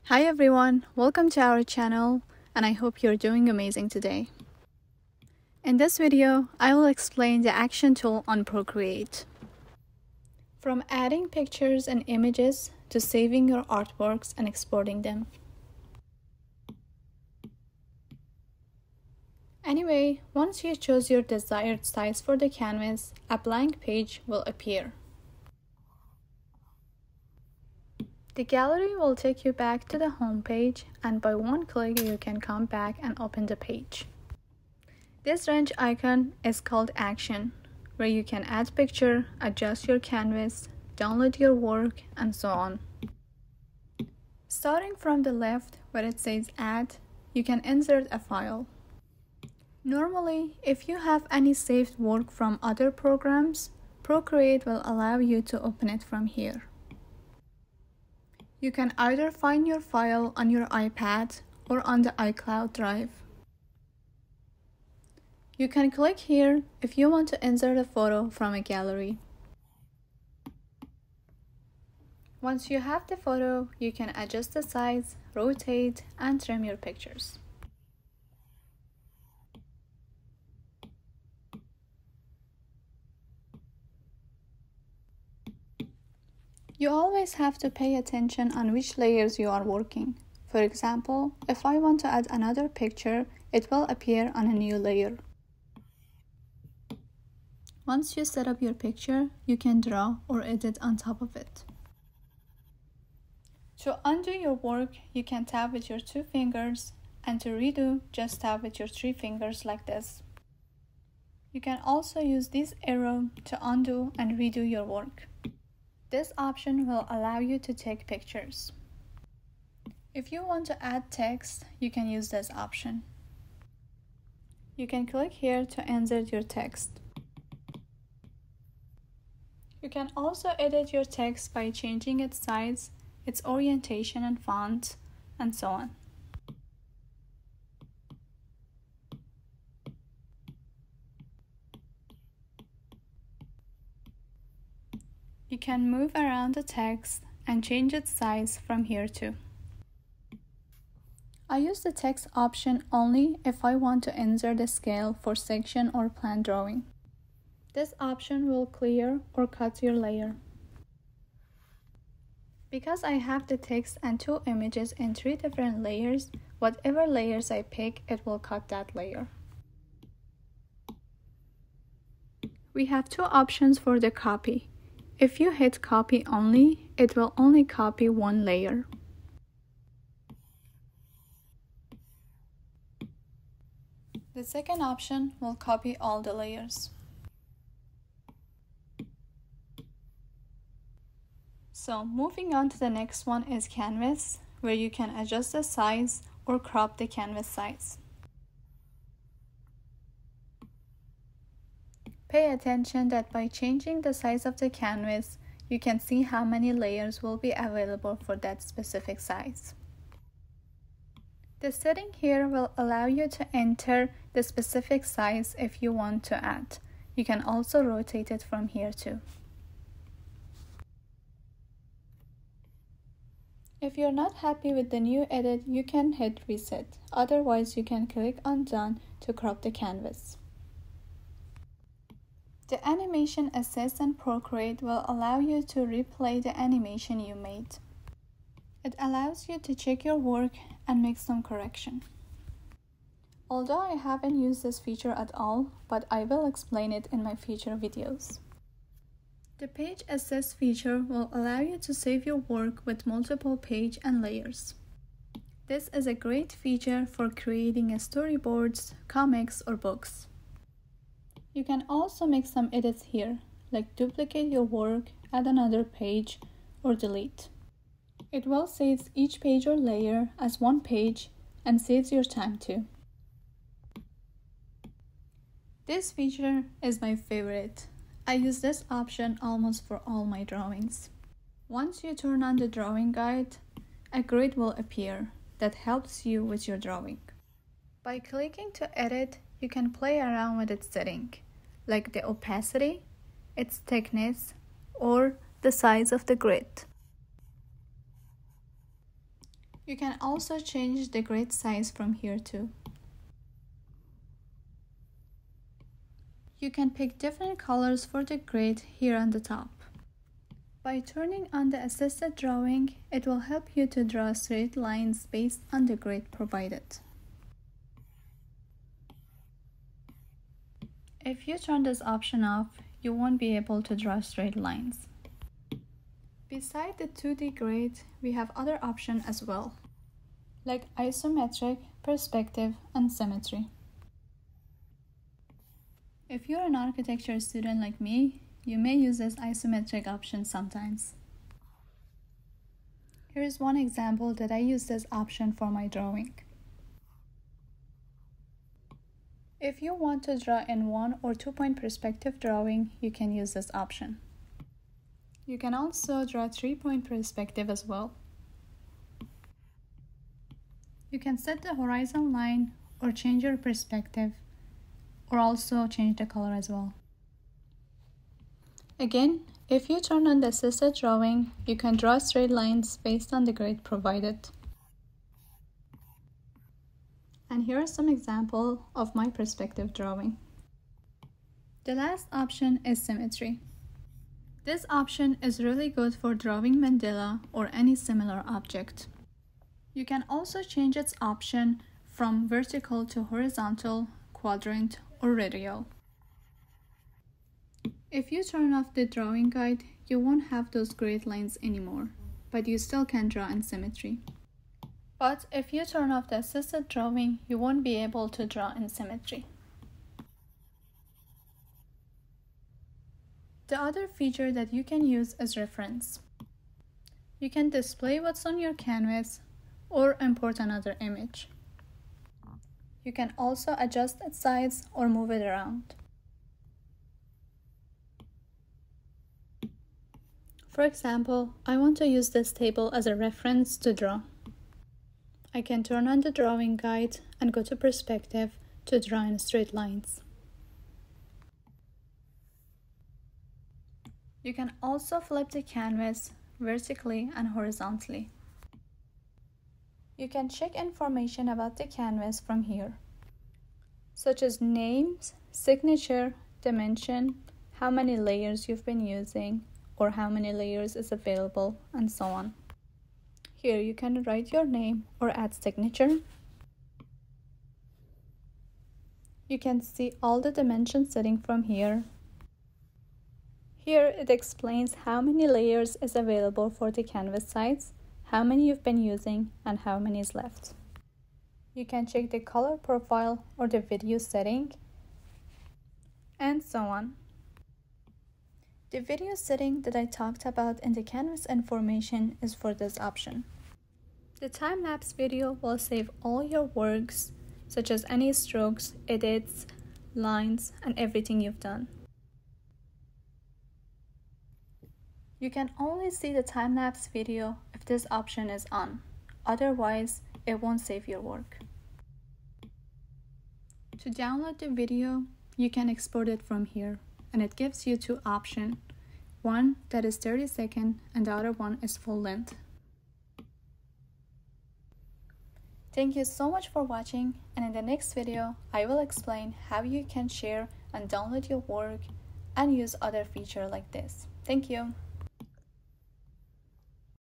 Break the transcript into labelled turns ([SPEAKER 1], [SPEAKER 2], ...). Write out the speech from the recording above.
[SPEAKER 1] Hi everyone, welcome to our channel and I hope you're doing amazing today. In this video, I will explain the action tool on Procreate. From adding pictures and images to saving your artworks and exporting them. Anyway, once you choose your desired size for the canvas, a blank page will appear. The gallery will take you back to the home page, and by one click you can come back and open the page. This wrench icon is called Action, where you can add picture, adjust your canvas, download your work, and so on. Starting from the left where it says Add, you can insert a file. Normally, if you have any saved work from other programs, Procreate will allow you to open it from here. You can either find your file on your iPad or on the iCloud drive. You can click here if you want to insert a photo from a gallery. Once you have the photo, you can adjust the size, rotate, and trim your pictures. You always have to pay attention on which layers you are working. For example, if I want to add another picture, it will appear on a new layer. Once you set up your picture, you can draw or edit on top of it. To undo your work, you can tap with your 2 fingers, and to redo, just tap with your 3 fingers like this. You can also use this arrow to undo and redo your work. This option will allow you to take pictures. If you want to add text, you can use this option. You can click here to insert your text. You can also edit your text by changing its size, its orientation and font, and so on. You can move around the text and change its size from here too. I use the text option only if I want to insert a scale for section or plan drawing. This option will clear or cut your layer. Because I have the text and 2 images in 3 different layers, whatever layers I pick, it will cut that layer. We have 2 options for the copy. If you hit copy only, it will only copy 1 layer. The second option will copy all the layers. So moving on to the next one is canvas, where you can adjust the size or crop the canvas size. Pay attention that by changing the size of the canvas, you can see how many layers will be available for that specific size. The setting here will allow you to enter the specific size if you want to add. You can also rotate it from here too. If you're not happy with the new edit, you can hit reset. Otherwise, you can click on done to crop the canvas. The Animation Assist and Procreate will allow you to replay the animation you made. It allows you to check your work and make some correction. Although I haven't used this feature at all, but I will explain it in my future videos. The Page Assist feature will allow you to save your work with multiple page and layers. This is a great feature for creating storyboards, comics, or books. You can also make some edits here, like duplicate your work, add another page, or delete. It will save each page or layer as one page and saves your time too. This feature is my favorite. I use this option almost for all my drawings. Once you turn on the drawing guide, a grid will appear that helps you with your drawing. By clicking to edit, you can play around with its setting, like the opacity, its thickness, or the size of the grid. You can also change the grid size from here too. You can pick different colors for the grid here on the top. By turning on the assisted drawing, it will help you to draw straight lines based on the grid provided. If you turn this option off, you won't be able to draw straight lines. Beside the 2D grid, we have other options as well, like isometric, perspective, and symmetry. If you're an architecture student like me, you may use this isometric option sometimes. Here is one example that I use this option for my drawing. If you want to draw in 1 or 2-point perspective drawing, you can use this option. You can also draw 3-point perspective as well. You can set the horizon line or change your perspective, or also change the color as well. Again, if you turn on the assisted drawing, you can draw straight lines based on the grid provided. And here are some examples of my perspective drawing. The last option is symmetry. This option is really good for drawing mandala or any similar object. You can also change its option from vertical to horizontal, quadrant, or radial. If you turn off the drawing guide, you won't have those grid lines anymore, but you still can draw in symmetry. But if you turn off the assisted drawing, you won't be able to draw in symmetry. The other feature that you can use is reference. You can display what's on your canvas or import another image. You can also adjust its size or move it around. For example, I want to use this table as a reference to draw. I can turn on the drawing guide and go to perspective to draw in straight lines. You can also flip the canvas vertically and horizontally. You can check information about the canvas from here, such as names, signature, dimension, how many layers you've been using, or how many layers is available, and so on. Here you can write your name or add signature. You can see all the dimensions sitting from here. Here it explains how many layers is available for the canvas size, how many you've been using, and how many is left. You can check the color profile or the video setting, and so on. The video setting that I talked about in the canvas information is for this option. The time-lapse video will save all your works, such as any strokes, edits, lines, and everything you've done. You can only see the time-lapse video if this option is on. Otherwise, it won't save your work. To download the video, you can export it from here, and it gives you two options. One that is 30 seconds and the other one is full length. Thank you so much for watching, and in the next video, I will explain how you can share and download your work and use other features like this. Thank you.